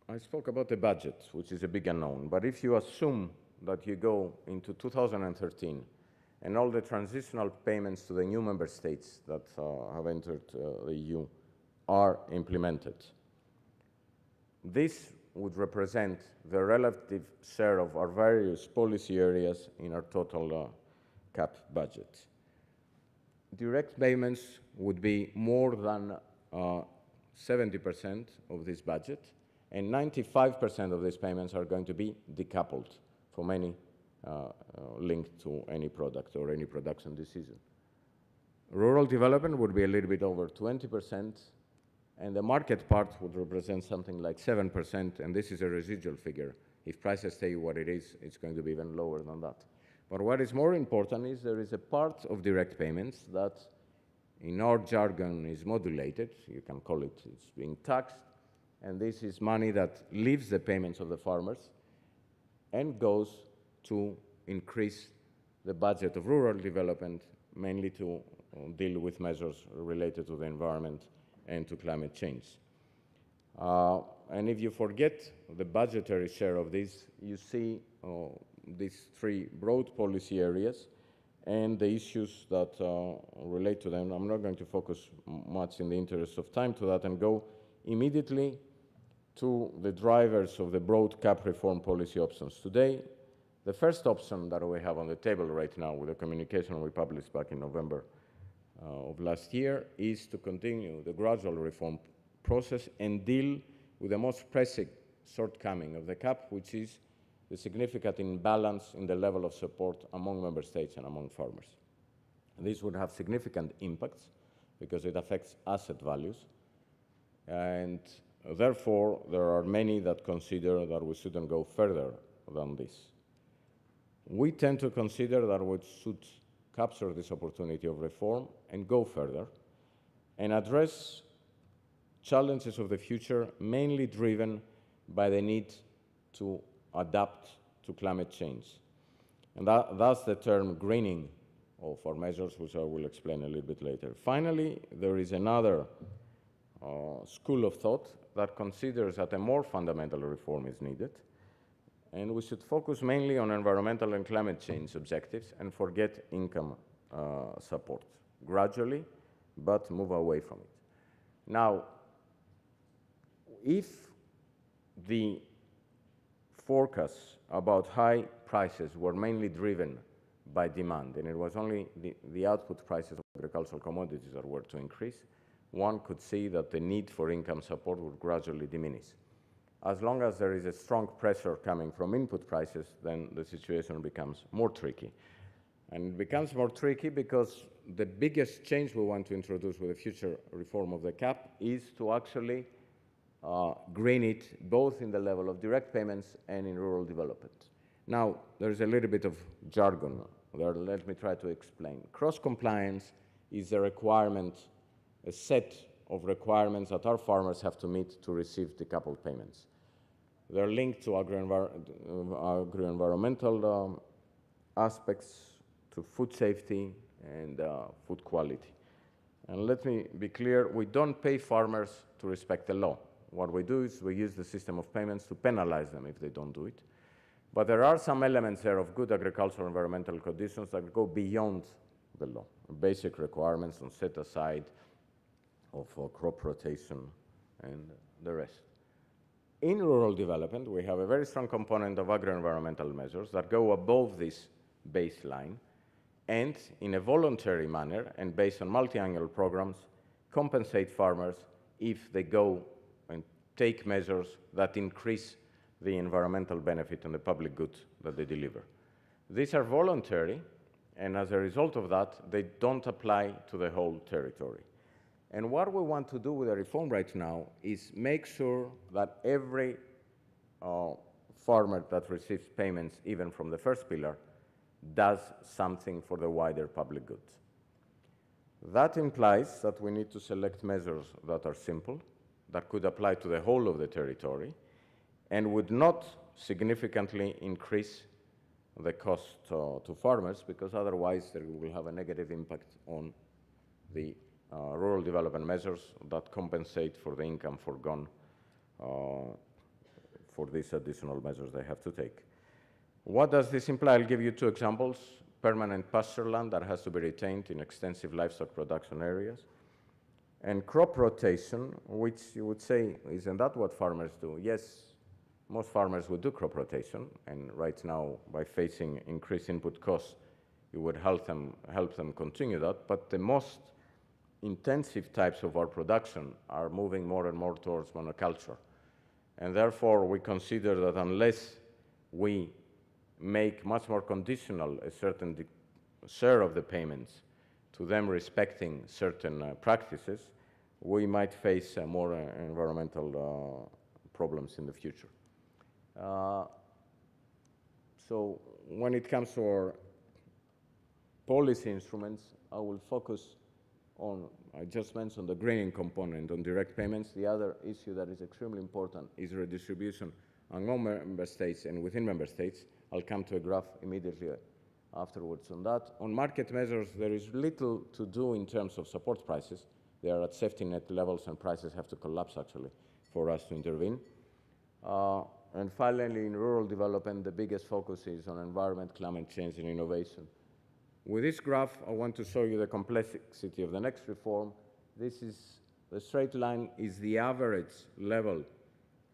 I spoke about the budget, which is a big unknown, but if you assume that you go into 2013 and all the transitional payments to the new member states that have entered the EU are implemented, this would represent the relative share of our various policy areas in our total CAP budget. Direct payments would be more than 70% of this budget, and 95% of these payments are going to be decoupled from any linked to any product or any production decision. Rural development would be a little bit over 20%, and the market part would represent something like 7%, and this is a residual figure. If prices stay what it is, it's going to be even lower than that. But what is more important is there is a part of direct payments that in our jargon is modulated. You can call it, it's being taxed, and this is money that leaves the payments of the farmers and goes to increase the budget of rural development, mainly to deal with measures related to the environment and to climate change. And if you forget the budgetary share of this, you see these three broad policy areas and the issues that relate to them. I'm not going to focus much in the interest of time to that and go immediately to the drivers of the broad CAP reform policy options. Today, the first option that we have on the table right now with the communication we published back in November of last year is to continue the gradual reform process and deal with the most pressing shortcoming of the CAP, which is the significant imbalance in the level of support among member states and among farmers. And this would have significant impacts because it affects asset values, and therefore there are many that consider that we shouldn't go further than this. We tend to consider that we should capture this opportunity of reform and go further and address challenges of the future, mainly driven by the need to adapt to climate change. And that's the term greening of our measures, which I will explain a little bit later. Finally, there is another school of thought that considers that a more fundamental reform is needed, and we should focus mainly on environmental and climate change objectives and forget income support gradually, but move away from it. Now, if the forecasts about high prices were mainly driven by demand, and it was only the output prices of agricultural commodities that were to increase, one could see that the need for income support would gradually diminish. As long as there is a strong pressure coming from input prices, then the situation becomes more tricky. And it becomes more tricky because the biggest change we want to introduce with the future reform of the CAP is to actually green it both in the level of direct payments and in rural development. Now, there's a little bit of jargon there. Let me try to explain. Cross-compliance is a requirement, a set of requirements that our farmers have to meet to receive decoupled payments. They're linked to agro-environmental aspects, to food safety and food quality. And let me be clear, we don't pay farmers to respect the law. What we do is we use the system of payments to penalize them if they don't do it. But there are some elements there of good agricultural environmental conditions that go beyond the law, basic requirements on set aside of crop rotation and the rest. In rural development, we have a very strong component of agro-environmental measures that go above this baseline and, in a voluntary manner and based on multi-annual programs, compensate farmers if they go and take measures that increase the environmental benefit and the public good that they deliver. These are voluntary, and as a result of that, they don't apply to the whole territory. And what we want to do with the reform right now is make sure that every farmer that receives payments, even from the first pillar, does something for the wider public good. That implies that we need to select measures that are simple, that could apply to the whole of the territory, and would not significantly increase the cost to farmers, because otherwise they will have a negative impact on the rural development measures that compensate for the income forgone for these additional measures they have to take. What does this imply? I'll give you two examples. Permanent pasture land that has to be retained in extensive livestock production areas, and crop rotation, which you would say, isn't that what farmers do? Yes, most farmers would do crop rotation, and right now, by facing increased input costs, it would help them continue that, but the most intensive types of our production are moving more and more towards monoculture. And therefore, we consider that unless we make much more conditional a certain share of the payments to them respecting certain practices, we might face more environmental problems in the future. So when it comes to our policy instruments, I will focus on, I just mentioned the greening component on direct payments. The other issue that is extremely important is redistribution among member states and within member states. I'll come to a graph immediately afterwards on that. On market measures, there is little to do in terms of support prices. They are at safety net levels and prices have to collapse actually for us to intervene. And finally, in rural development, the biggest focus is on environment, climate change, and innovation. With this graph, I want to show you the complexity of the next reform. This is, the straight line is the average level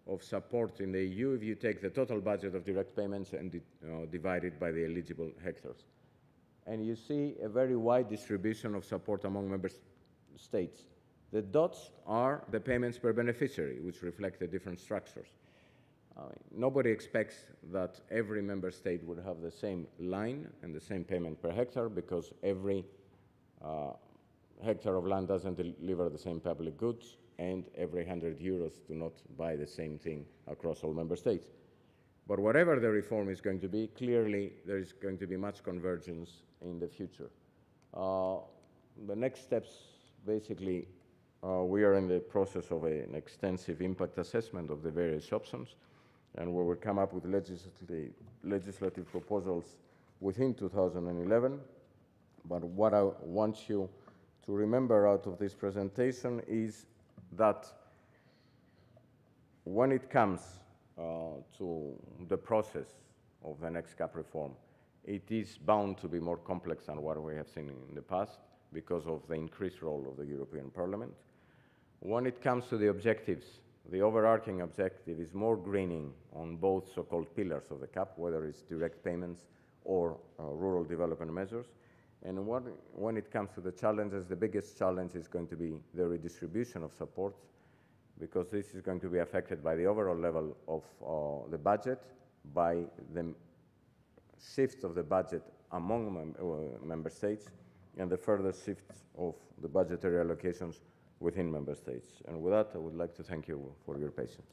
of support in the EU if you take the total budget of direct payments and divide it by the eligible hectares. And you see a very wide distribution of support among member states. The dots are the payments per beneficiary, which reflect the different structures. Nobody expects that every member state would have the same line and the same payment per hectare, because every hectare of land doesn't deliver the same public goods, and every 100 euros do not buy the same thing across all member states. But whatever the reform is going to be, clearly there is going to be much convergence in the future. The next steps, basically, we are in the process of an extensive impact assessment of the various options, and we will come up with legislative proposals within 2011. But what I want you to remember out of this presentation is that when it comes to the process of the next CAP reform, it is bound to be more complex than what we have seen in the past because of the increased role of the European Parliament. When it comes to the objectives, the overarching objective is more greening on both so-called pillars of the CAP, whether it's direct payments or rural development measures. And when it comes to the challenges, the biggest challenge is going to be the redistribution of support, because this is going to be affected by the overall level of the budget, by the shift of the budget among member states, and the further shift of the budgetary allocations within member states. And with that, I would like to thank you for your patience.